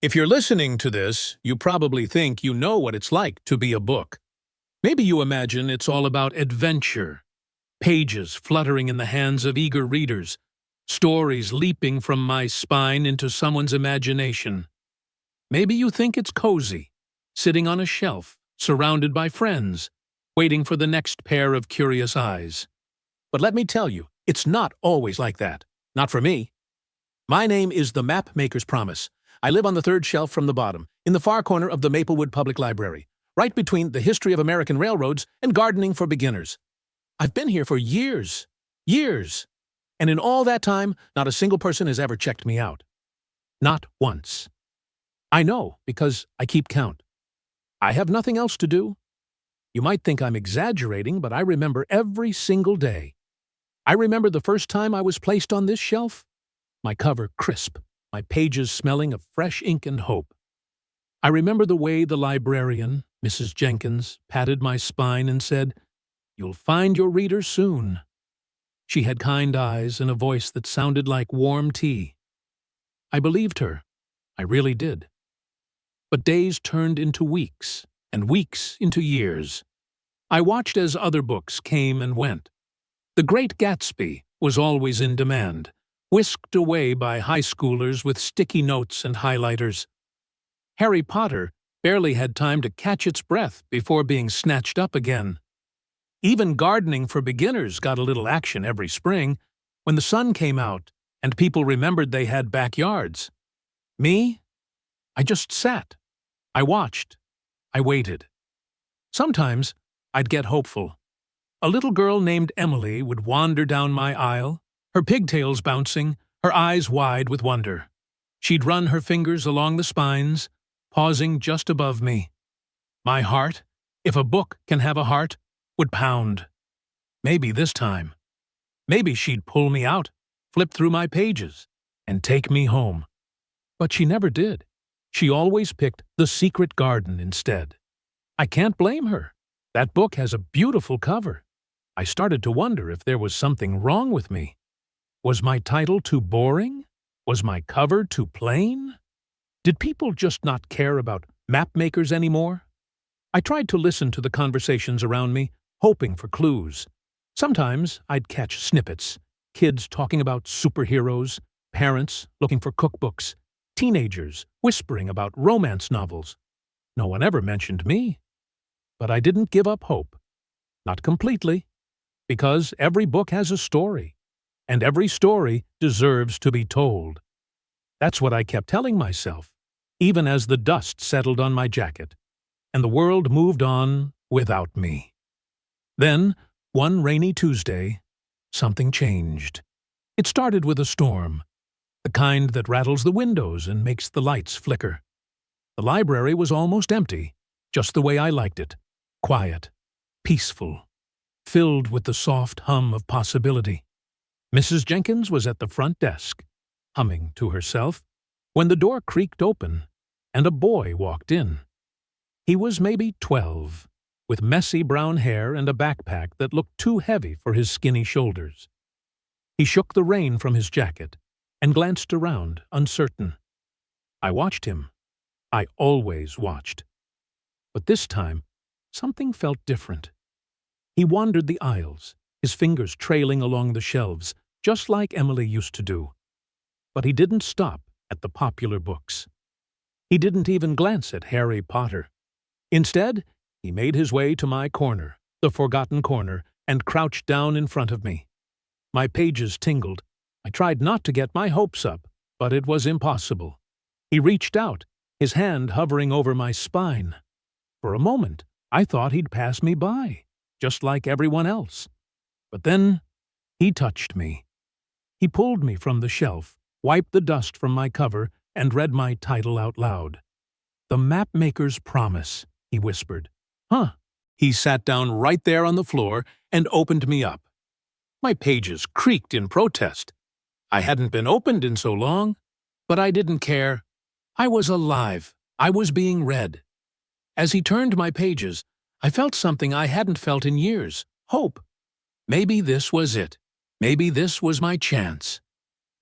If you're listening to this, you probably think you know what it's like to be a book. Maybe you imagine it's all about adventure, pages fluttering in the hands of eager readers, stories leaping from my spine into someone's imagination. Maybe you think it's cozy, sitting on a shelf, surrounded by friends, waiting for the next pair of curious eyes. But let me tell you, it's not always like that. Not for me. My name is the Mapmaker's Promise. I live on the third shelf from the bottom, in the far corner of the Maplewood Public Library, right between the history of American railroads and gardening for beginners. I've been here for years. And in all that time, not a single person has ever checked me out. Not once. I know, because I keep count. I have nothing else to do. You might think I'm exaggerating, but I remember every single day. I remember the first time I was placed on this shelf. My cover crisp, my pages smelling of fresh ink and hope. I remember the way the librarian, Mrs. Jenkins, patted my spine and said, "You'll find your reader soon." She had kind eyes and a voice that sounded like warm tea. I believed her. I really did. But days turned into weeks, and weeks into years. I watched as other books came and went. The Great Gatsby was always in demand, whisked away by high schoolers with sticky notes and highlighters. Harry Potter barely had time to catch its breath before being snatched up again. Even gardening for beginners got a little action every spring when the sun came out and people remembered they had backyards. Me? I just sat. I watched. I waited. Sometimes I'd get hopeful. A little girl named Emily would wander down my aisle, her pigtails bouncing, her eyes wide with wonder. She'd run her fingers along the spines, pausing just above me. My heart, if a book can have a heart, would pound. Maybe this time. Maybe she'd pull me out, flip through my pages, and take me home. But she never did. She always picked The Secret Garden instead. I can't blame her. That book has a beautiful cover. I started to wonder if there was something wrong with me. Was my title too boring? Was my cover too plain? Did people just not care about mapmakers anymore? I tried to listen to the conversations around me, hoping for clues. Sometimes I'd catch snippets, kids talking about superheroes, parents looking for cookbooks, teenagers whispering about romance novels. No one ever mentioned me. But I didn't give up hope. Not completely. Because every book has a story, and every story deserves to be told. That's what I kept telling myself, even as the dust settled on my jacket, and the world moved on without me. Then, one rainy Tuesday, something changed. It started with a storm, the kind that rattles the windows and makes the lights flicker. The library was almost empty, just the way I liked it, quiet, peaceful, filled with the soft hum of possibility. Mrs. Jenkins was at the front desk, humming to herself, when the door creaked open and a boy walked in. He was maybe 12, with messy brown hair and a backpack that looked too heavy for his skinny shoulders. He shook the rain from his jacket and glanced around, uncertain. I watched him. I always watched. But this time, something felt different. He wandered the aisles, his fingers trailing along the shelves, just like Emily used to do. But he didn't stop at the popular books. He didn't even glance at Harry Potter. Instead, he made his way to my corner, the forgotten corner, and crouched down in front of me. My pages tingled. I tried not to get my hopes up, but it was impossible. He reached out, his hand hovering over my spine. For a moment, I thought he'd pass me by, just like everyone else. But then, he touched me. He pulled me from the shelf, wiped the dust from my cover, and read my title out loud. "The Mapmaker's Promise," he whispered. "Huh." He sat down right there on the floor and opened me up. My pages creaked in protest. I hadn't been opened in so long, but I didn't care. I was alive. I was being read. As he turned my pages, I felt something I hadn't felt in years, hope. Maybe this was it. Maybe this was my chance.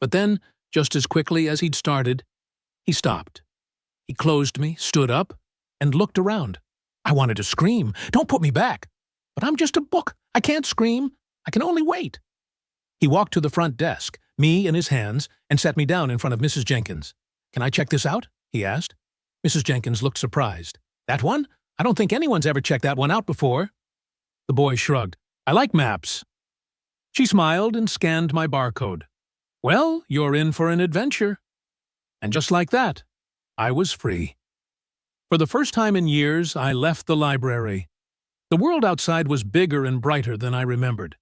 But then, just as quickly as he'd started, he stopped. He closed me, stood up, and looked around. I wanted to scream, "Don't put me back!" But I'm just a book. I can't scream. I can only wait. He walked to the front desk, me in his hands, and sat me down in front of Mrs. Jenkins. "Can I check this out?" he asked. Mrs. Jenkins looked surprised. "That one? I don't think anyone's ever checked that one out before." The boy shrugged. "I like maps." She smiled and scanned my barcode. "Well, you're in for an adventure." And just like that, I was free. For the first time in years, I left the library. The world outside was bigger and brighter than I remembered.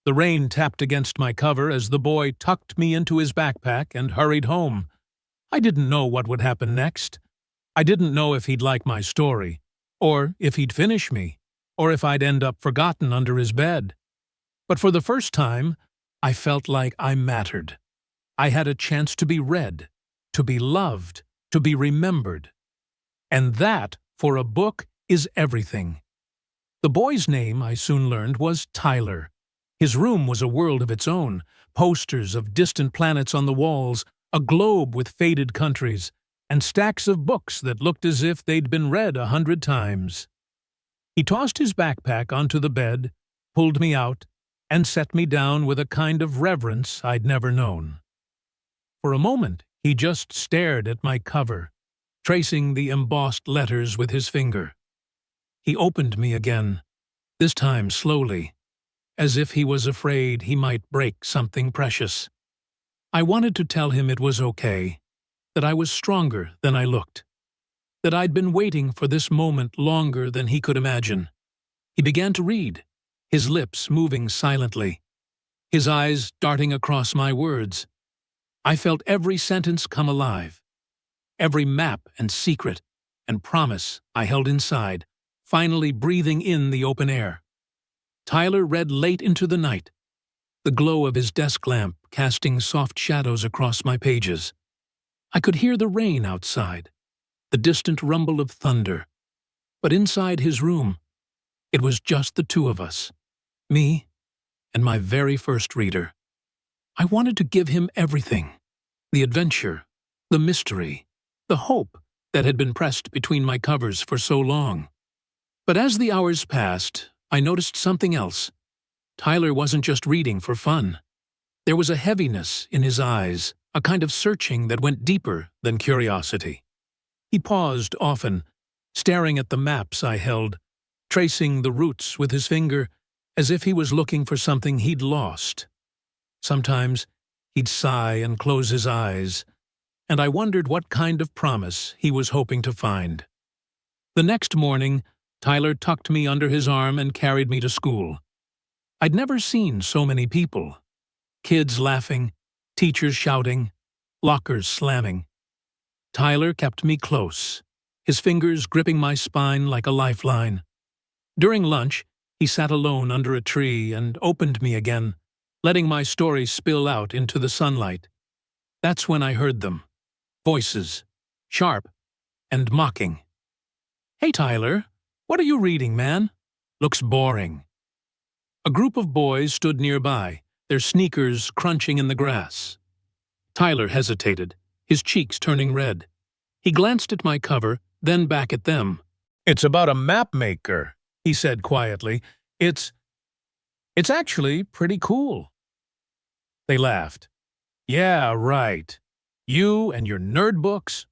The rain tapped against my cover as the boy tucked me into his backpack and hurried home. I didn't know what would happen next. I didn't know if he'd like my story, or if he'd finish me, or if I'd end up forgotten under his bed. But for the first time, I felt like I mattered. I had a chance to be read, to be loved, to be remembered. And that, for a book, is everything. The boy's name, I soon learned, was Tyler. His room was a world of its own, posters of distant planets on the walls, a globe with faded countries, and stacks of books that looked as if they'd been read 100 times. He tossed his backpack onto the bed, pulled me out, and set me down with a kind of reverence I'd never known. For a moment, he just stared at my cover, tracing the embossed letters with his finger. He opened me again, this time slowly, as if he was afraid he might break something precious. I wanted to tell him it was okay, that I was stronger than I looked, that I'd been waiting for this moment longer than he could imagine. He began to read, his lips moving silently, his eyes darting across my words. I felt every sentence come alive, every map and secret and promise I held inside, finally breathing in the open air. Tyler read late into the night, the glow of his desk lamp casting soft shadows across my pages. I could hear the rain outside, the distant rumble of thunder. But inside his room, it was just the two of us, me and my very first reader. I wanted to give him everything, the adventure, the mystery, the hope that had been pressed between my covers for so long. But as the hours passed, I noticed something else. Tyler wasn't just reading for fun. There was a heaviness in his eyes, a kind of searching that went deeper than curiosity. He paused often, staring at the maps I held, tracing the routes with his finger, as if he was looking for something he'd lost. Sometimes he'd sigh and close his eyes, and I wondered what kind of promise he was hoping to find. The next morning, Tyler tucked me under his arm and carried me to school. I'd never seen so many people. Kids laughing, teachers shouting, lockers slamming. Tyler kept me close, his fingers gripping my spine like a lifeline. During lunch, he sat alone under a tree and opened me again, letting my story spill out into the sunlight. That's when I heard them. Voices, sharp and mocking. "Hey, Tyler, what are you reading, man? Looks boring." A group of boys stood nearby, their sneakers crunching in the grass. Tyler hesitated, his cheeks turning red. He glanced at my cover, then back at them. "It's about a Mapmaker," he said quietly. It's actually pretty cool." They laughed. "Yeah, right. You and your nerd books."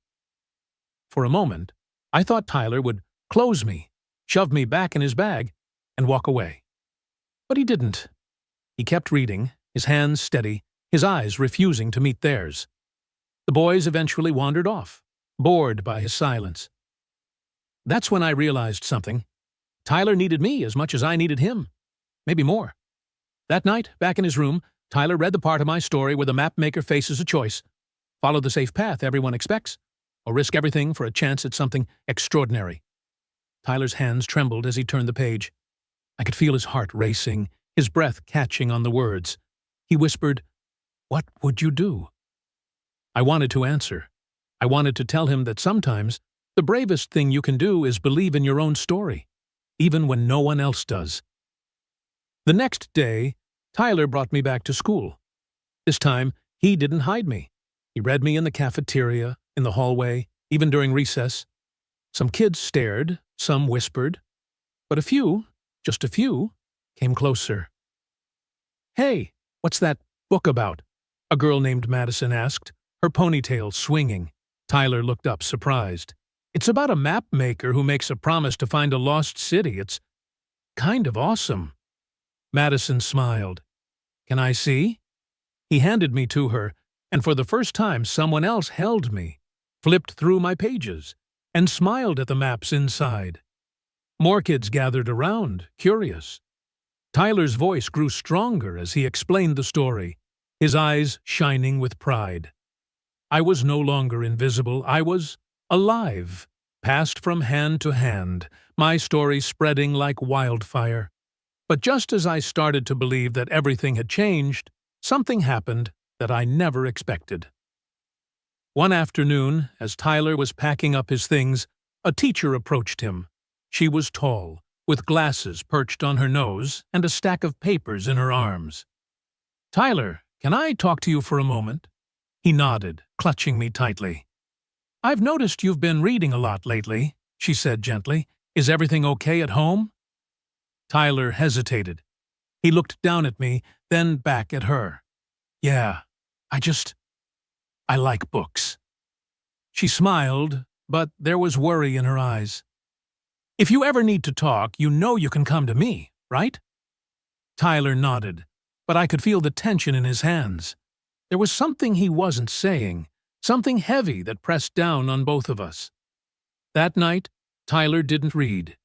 For a moment, I thought Tyler would close me, shove me back in his bag, and walk away. But he didn't. He kept reading, his hands steady, his eyes refusing to meet theirs. The boys eventually wandered off, bored by his silence. That's when I realized something. Tyler needed me as much as I needed him. Maybe more. That night, back in his room, Tyler read the part of my story where the Mapmaker faces a choice. Follow the safe path everyone expects, or risk everything for a chance at something extraordinary. Tyler's hands trembled as he turned the page. I could feel his heart racing, his breath catching on the words. He whispered, "What would you do?" I wanted to answer. I wanted to tell him that sometimes the bravest thing you can do is believe in your own story, even when no one else does. The next day, Tyler brought me back to school. This time, he didn't hide me. He read me in the cafeteria, in the hallway, Even during recess, some kids stared, some whispered, but a few, just a few, came closer. "Hey, what's that book about?" a girl named Madison asked, her ponytail swinging. Tyler looked up, surprised. "It's about a map maker who makes a promise to find a lost city. It's kind of awesome." Madison smiled. "Can I see?" He handed me to her, and for the first time someone else held me, flipped through my pages, and smiled at the maps inside. More kids gathered around, curious. Tyler's voice grew stronger as he explained the story, his eyes shining with pride. I was no longer invisible. I was alive, passed from hand to hand, my story spreading like wildfire. But just as I started to believe that everything had changed, something happened that I never expected. One afternoon, as Tyler was packing up his things, a teacher approached him. She was tall, with glasses perched on her nose and a stack of papers in her arms. "Tyler, can I talk to you for a moment?" He nodded, clutching me tightly. "I've noticed you've been reading a lot lately," she said gently. "Is everything okay at home?" Tyler hesitated. He looked down at me, then back at her. "Yeah, I like books." She smiled, but there was worry in her eyes. "If you ever need to talk, you know you can come to me, right?" Tyler nodded, but I could feel the tension in his hands. There was something he wasn't saying, something heavy that pressed down on both of us. That night, Tyler didn't read.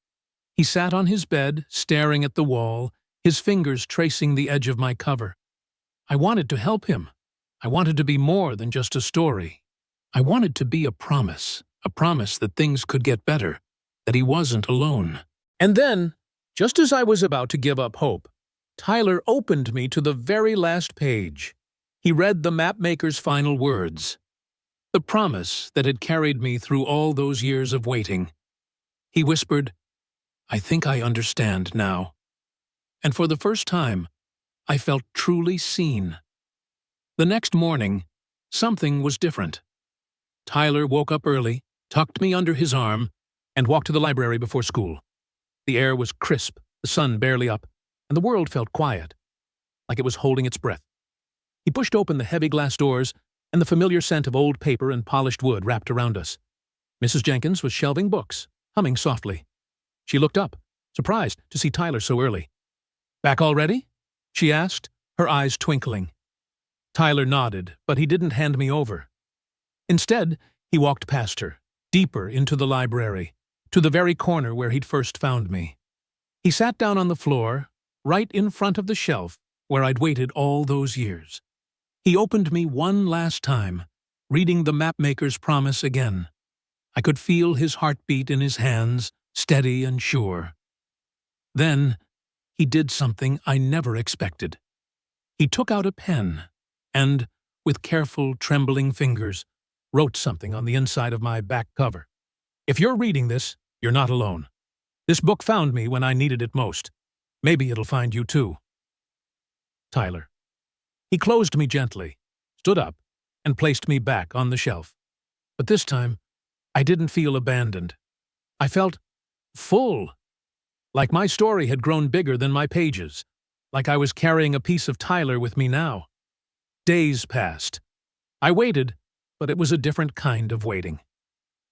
He sat on his bed, staring at the wall, his fingers tracing the edge of my cover. I wanted to help him. I wanted to be more than just a story. I wanted to be a promise that things could get better, that he wasn't alone. And then, just as I was about to give up hope, Tyler opened me to the very last page. He read the mapmaker's final words, the promise that had carried me through all those years of waiting. He whispered, "I think I understand now." And for the first time, I felt truly seen. The next morning, something was different. Tyler woke up early, tucked me under his arm, and walked to the library before school. The air was crisp, the sun barely up, and the world felt quiet, like it was holding its breath. He pushed open the heavy glass doors, and the familiar scent of old paper and polished wood wrapped around us. Mrs. Jenkins was shelving books, humming softly. She looked up, surprised to see Tyler so early. "Back already?" she asked, her eyes twinkling. Tyler nodded, but he didn't hand me over. Instead, he walked past her, deeper into the library, to the very corner where he'd first found me. He sat down on the floor, right in front of the shelf where I'd waited all those years. He opened me one last time, reading the mapmaker's promise again. I could feel his heartbeat in his hands, steady and sure. Then, he did something I never expected. He took out a pen and, with careful, trembling fingers, wrote something on the inside of my back cover. "If you're reading this, you're not alone. This book found me when I needed it most. Maybe it'll find you too." Tyler. He closed me gently, stood up, and placed me back on the shelf. But this time, I didn't feel abandoned. I felt full, like my story had grown bigger than my pages, like I was carrying a piece of Tyler with me now. Days passed. I waited, but it was a different kind of waiting.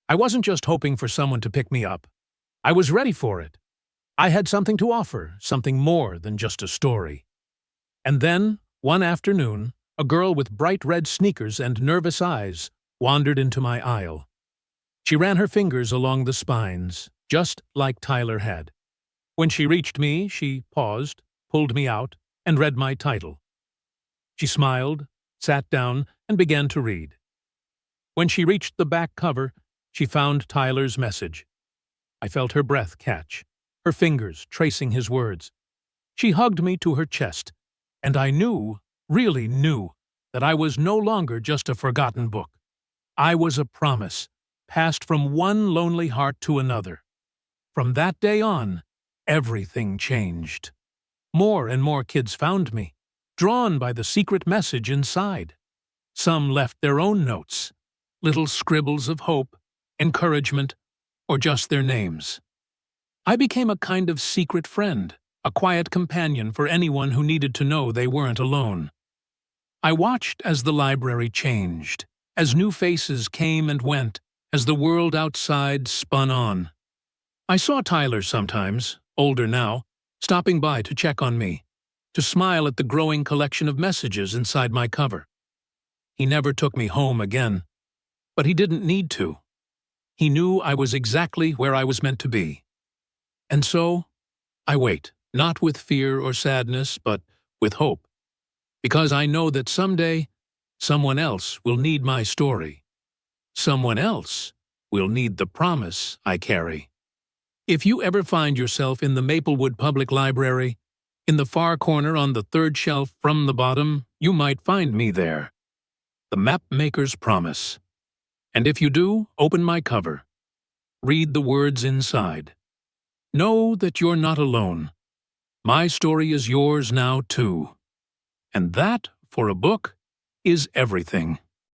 I wasn't just hoping for someone to pick me up. I was ready for it. I had something to offer, something more than just a story. And then, one afternoon, a girl with bright red sneakers and nervous eyes wandered into my aisle. She ran her fingers along the spines, just like Tyler had. When she reached me, she paused, pulled me out, and read my title. She smiled, sat down, and began to read. When she reached the back cover, she found Tyler's message. I felt her breath catch, her fingers tracing his words. She hugged me to her chest, and I knew, really knew, that I was no longer just a forgotten book. I was a promise, passed from one lonely heart to another. From that day on, everything changed. More and more kids found me, drawn by the secret message inside. Some left their own notes, little scribbles of hope, encouragement, or just their names. I became a kind of secret friend, a quiet companion for anyone who needed to know they weren't alone. I watched as the library changed, as new faces came and went, as the world outside spun on. I saw Tyler sometimes, older now, stopping by to check on me, to smile at the growing collection of messages inside my cover. He never took me home again, but he didn't need to. He knew I was exactly where I was meant to be. And so, I wait, not with fear or sadness, but with hope, because I know that someday, someone else will need my story. Someone else will need the promise I carry. If you ever find yourself in the Maplewood Public Library, in the far corner on the third shelf from the bottom, you might find me there. The Mapmaker's Promise. And if you do, open my cover. Read the words inside. Know that you're not alone. My story is yours now, too. And that, for a book, is everything.